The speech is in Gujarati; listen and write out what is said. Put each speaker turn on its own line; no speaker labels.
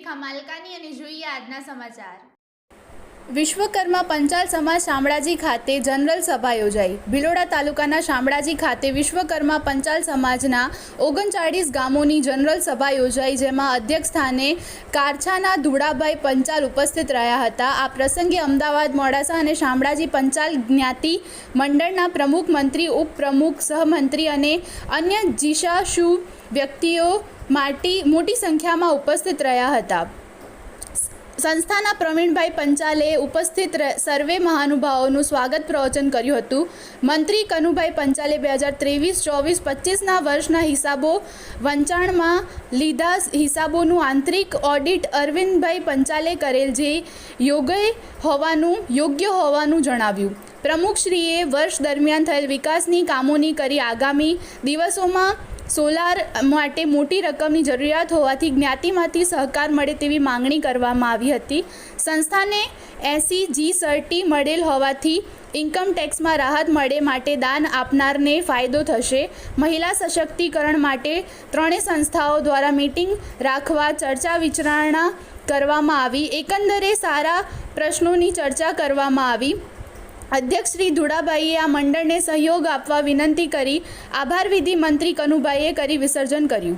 રેખા માલકાની અને જોઈએ આજના સમાચાર।
વિશ્વકર્મા પંચાલ સમાજ શામળાજી ખાતે જનરલ સભા યોજાઈ। ભિલોડા તાલુકાના શામળાજી ખાતે વિશ્વકર્મા પંચાલ સમાજના 39 ગામોની જનરલ સભા યોજાઈ, જેમાં અધ્યક્ષ સ્થાને કારછાના ધુડાભાઈ પંચાલ ઉપસ્થિત રહ્યા હતા। આ પ્રસંગે અમદાવાદ, મોડાસા અને શામળાજી પંચાલ જ્ઞાતિ મંડળના પ્રમુખ, મંત્રી, ઉપપ્રમુખ, સહમંત્રી અને અન્ય જીશાશુ વ્યક્તિઓ મોટી સંખ્યામાં ઉપસ્થિત રહ્યા હતા। સંસ્થાના પ્રવીણભાઈ પંચાલે ઉપસ્થિત સર્વે મહાનુભાવોનું સ્વાગત પ્રવચન કર્યું હતું। મંત્રી કનુભાઈ પંચાલે 2023-24-25ના વર્ષના હિસાબો વંચાણમાં લીધા હિસાબોનું આંતરિક ઓડિટ અરવિંદભાઈ પંચાલે કરેલ, જે યોગ્ય હોવાનું જણાવ્યું। પ્રમુખશ્રીએ વર્ષ દરમિયાન થયેલ વિકાસની કામોની કરી આગામી દિવસોમાં સોલાર માટે મોટી રકમની જરૂરિયાત હોવાથી જ્ઞાતિમાંથી સહકાર મળે તેવી માંગણી કરવામાં આવી હતી। સંસ્થાને 80 G મળેલ હોવાથી ઇન્કમ ટેક્સમાં રાહત મળે માટે દાન આપનારને ફાયદો થશે। મહિલા સશક્તિકરણ માટે ત્રણેય સંસ્થાઓ દ્વારા મીટિંગ રાખવા ચર્ચા વિચારણા કરવામાં આવી। એકંદરે સારા પ્રશ્નોની ચર્ચા કરવામાં આવી। અધ્યક્ષ શ્રી ધુડાભાઈએ આ મંડળને સહયોગ આપવા વિનંતી કરી આભાર વિધિ મંત્રી કનુભાઈએ કરી વિસર્જન કર્યું।